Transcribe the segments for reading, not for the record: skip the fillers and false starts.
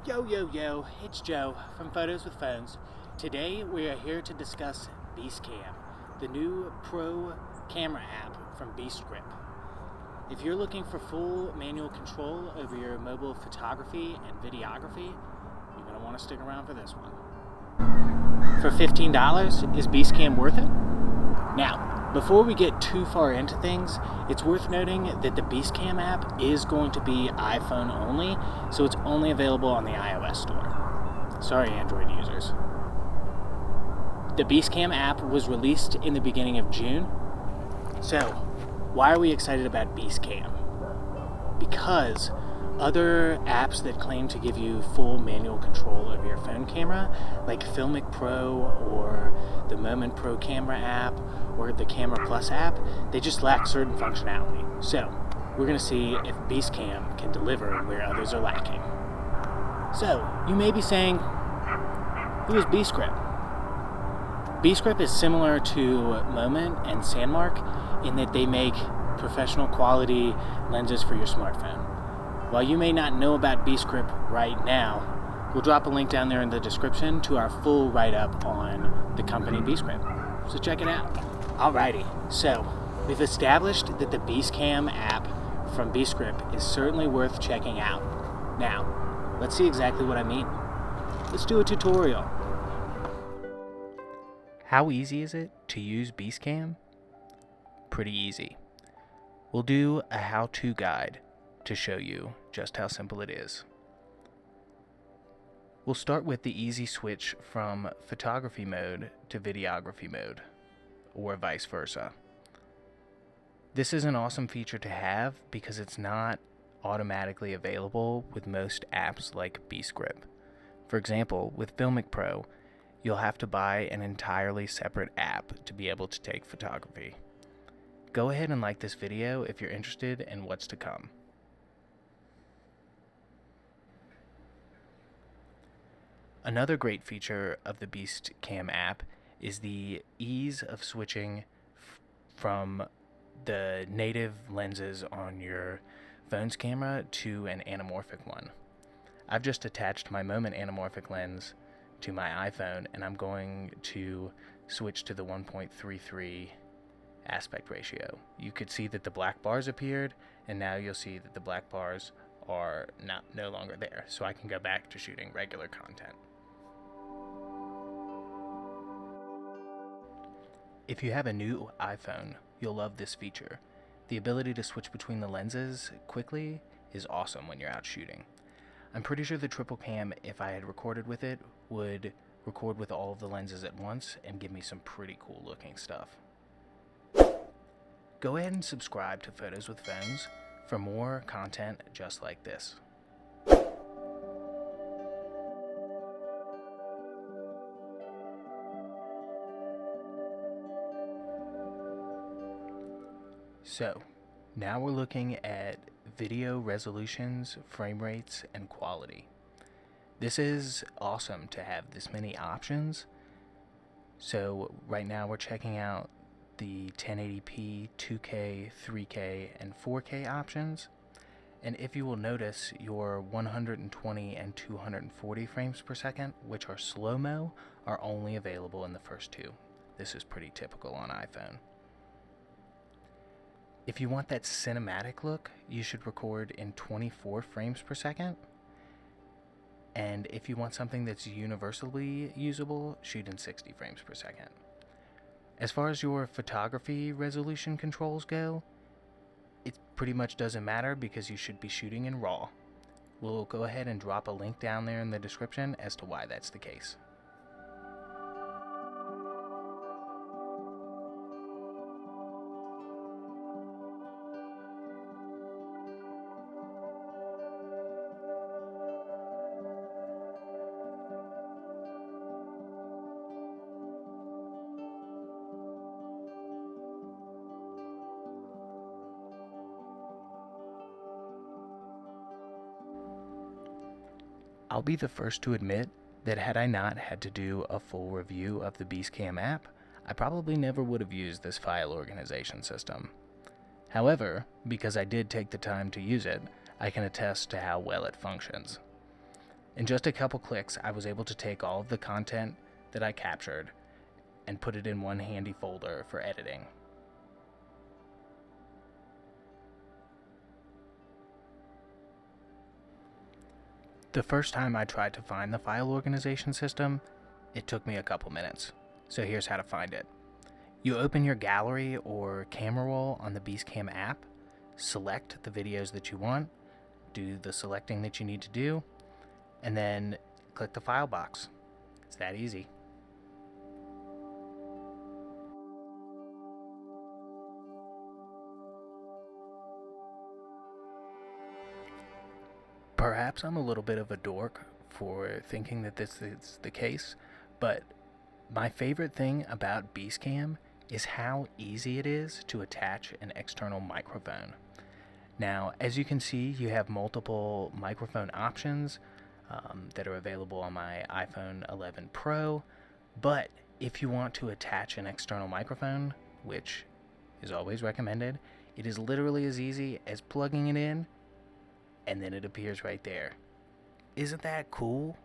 Yo, it's Joe from Photos with Phones. Today we are here to discuss BEASTCAM, the new pro camera app from Beastgrip. If you're looking for full manual control over your mobile photography and videography, you're going to want to stick around for this one. For $15, is BEASTCAM worth it? Now, before we get too far into things, it's worth noting that the BEASTCAM app is going to be iPhone only, so it's only available on the iOS store. Sorry, Android users. The BEASTCAM app was released in the beginning of June. So, why are we excited about BEASTCAM? Because other apps that claim to give you full manual control over your phone camera, like Filmic Pro or the Moment Pro Camera App or the Camera Plus app, they just lack certain functionality. So, we're going to see if BEASTCAM can deliver where others are lacking. So, you may be saying, who is Beastgrip? Beastgrip is similar to Moment and Sandmark in that they make professional quality lenses for your smartphone. While you may not know about Beastgrip right now, we'll drop a link down there in the description to our full write-up on the company Beastgrip. So check it out. Alrighty, so we've established that the BEASTCAM app from Beastgrip is certainly worth checking out. Now, let's see exactly what I mean. Let's do a tutorial. How easy is it to use BEASTCAM? Pretty easy. We'll do a how-to guide to show you just how simple it is. We'll start with the easy switch from photography mode to videography mode, or vice versa. This is an awesome feature to have because it's not automatically available with most apps like Beastgrip. For example, with Filmic Pro, you'll have to buy an entirely separate app to be able to take photography. Go ahead and like this video if you're interested in what's to come. Another great feature of the BEASTCAM app is the ease of switching from the native lenses on your phone's camera to an anamorphic one. I've just attached my Moment anamorphic lens to my iPhone, and I'm going to switch to the 1.33 aspect ratio. You could see that the black bars appeared, and now you'll see that the black bars are no longer there, so I can go back to shooting regular content. If you have a new iPhone, you'll love this feature. The ability to switch between the lenses quickly is awesome when you're out shooting. I'm pretty sure the triple cam, if I had recorded with it, would record with all of the lenses at once and give me some pretty cool looking stuff. Go ahead and subscribe to Photos with Phones for more content just like this. So, now we're looking at video resolutions, frame rates, and quality. This is awesome to have this many options. So right now we're checking out the 1080p, 2K, 3K, and 4K options. And if you will notice, your 120 and 240 frames per second, which are slow-mo, are only available in the first two. This is pretty typical on iPhone. If you want that cinematic look, you should record in 24 frames per second. And if you want something that's universally usable, shoot in 60 frames per second. As far as your photography resolution controls go, it pretty much doesn't matter because you should be shooting in RAW. We'll go ahead and drop a link down there in the description as to why that's the case. I'll be the first to admit that had I not had to do a full review of the BEASTCAM app, I probably never would have used this file organization system. However, because I did take the time to use it, I can attest to how well it functions. In just a couple clicks, I was able to take all of the content that I captured and put it in one handy folder for editing. The first time I tried to find the file organization system, it took me a couple minutes. So here's how to find it. You open your gallery or camera roll on the BEASTCAM app, select the videos that you want, do the selecting that you need to do, and then click the file box. It's that easy. Perhaps I'm a little bit of a dork for thinking that this is the case, but my favorite thing about BEASTCAM is how easy it is to attach an external microphone. Now, as you can see, you have multiple microphone options that are available on my iPhone 11 Pro, but if you want to attach an external microphone, which is always recommended, it is literally as easy as plugging it in and then it appears right there. Isn't that cool?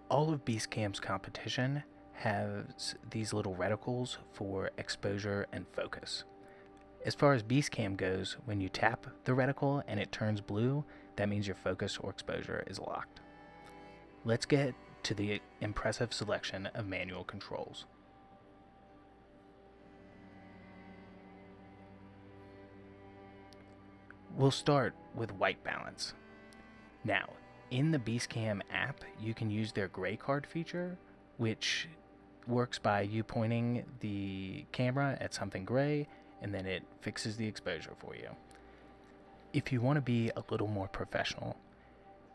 All of BEASTCAM's competition has these little reticles for exposure and focus. As far as BEASTCAM goes, when you tap the reticle and it turns blue, that means your focus or exposure is locked. Let's get to the impressive selection of manual controls. We'll start with white balance. Now, in the BEASTCAM app, you can use their gray card feature, which works by you pointing the camera at something gray, and then it fixes the exposure for you. If you want to be a little more professional,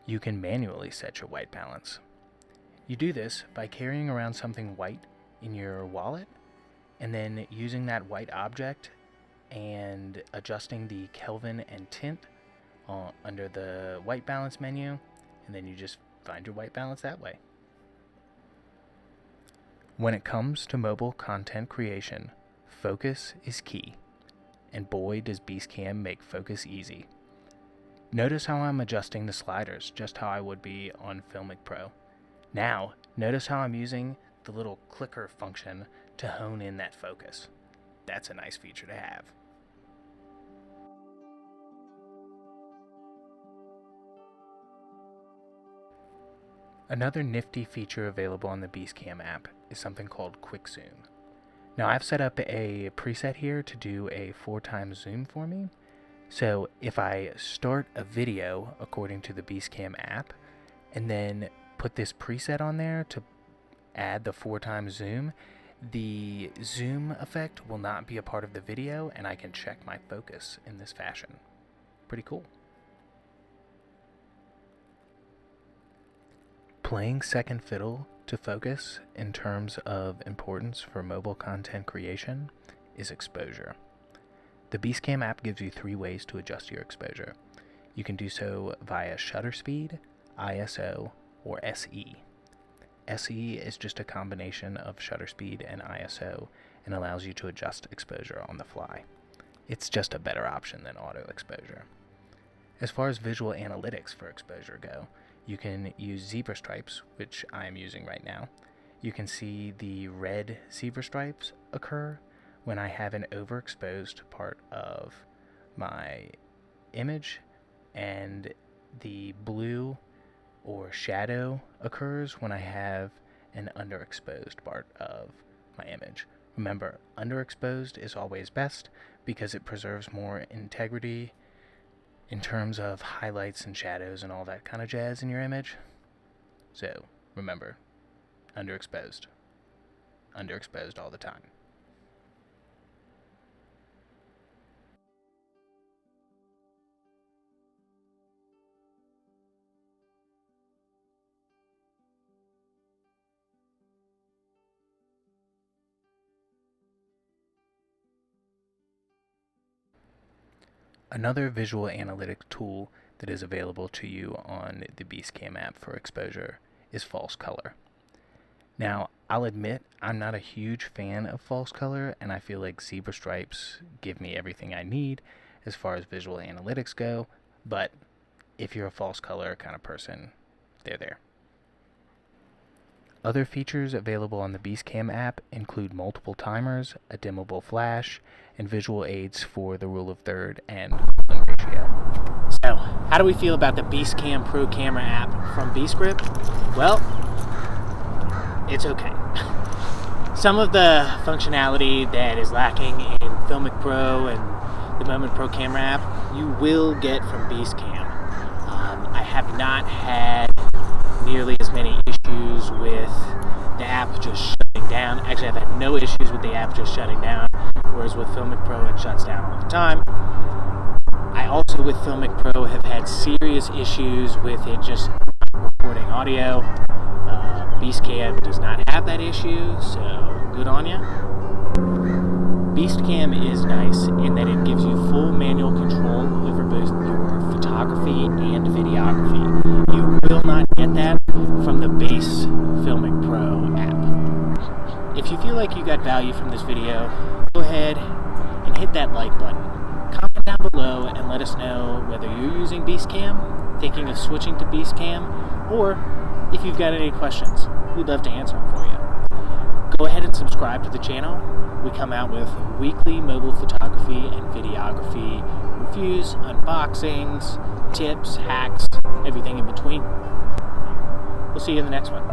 you can manually set your white balance. You do this by carrying around something white in your wallet, and then using that white object and adjusting the Kelvin and tint under the white balance menu, and then you just find your white balance that way. When it comes to mobile content creation, focus is key, and boy does BEASTCAM make focus easy. Notice how I'm adjusting the sliders just how I would be on Filmic Pro. Now, notice how I'm using the little clicker function to hone in that focus. That's a nice feature to have. Another nifty feature available on the BEASTCAM app is something called Quick Zoom. Now I've set up a preset here to do a 4x zoom for me. So if I start a video according to the BEASTCAM app and then put this preset on there to add the 4x zoom, the zoom effect will not be a part of the video and I can check my focus in this fashion. Pretty cool. Playing second fiddle to focus in terms of importance for mobile content creation is exposure. The BEASTCAM app gives you 3 ways to adjust your exposure. You can do so via shutter speed, ISO, or SE. SE is just a combination of shutter speed and ISO and allows you to adjust exposure on the fly. It's just a better option than auto exposure. As far as visual analytics for exposure go, you can use zebra stripes, which I am using right now. You can see the red zebra stripes occur when I have an overexposed part of my image, and the blue or shadow occurs when I have an underexposed part of my image. Remember, underexposed is always best because it preserves more integrity in terms of highlights and shadows and all that kind of jazz in your image. So, remember, underexposed. Underexposed all the time. Another visual analytics tool that is available to you on the BEASTCAM app for exposure is false color. Now, I'll admit I'm not a huge fan of false color, and I feel like zebra stripes give me everything I need as far as visual analytics go, but if you're a false color kind of person, they're there. Other features available on the BEASTCAM app include multiple timers, a dimmable flash, and visual aids for the rule of third and Holland ratio. So, how do we feel about the BEASTCAM Pro Camera App from Beastgrip? Well, it's okay. Some of the functionality that is lacking in Filmic Pro and the Moment Pro Camera App, you will get from BEASTCAM. I have not had nearly as many issues with the app just shutting down. Actually, I've had no issues with the app just shutting down, whereas with Filmic Pro it shuts down all the time. I also, with Filmic Pro, have had serious issues with it just not recording audio. BEASTCAM does not have that issue, so good on ya. BEASTCAM is nice in that it gives you full manual control over both your photography and videography. You will not get that from the base Filmic Pro app. If you feel like you got value from this video, go ahead and hit that like button. Comment down below and let us know whether you're using BEASTCAM, thinking of switching to BEASTCAM, or if you've got any questions. We'd love to answer them for you. Go ahead and subscribe to the channel. We come out with weekly mobile photography and videography reviews, unboxings, tips, hacks, everything in between. We'll see you in the next one.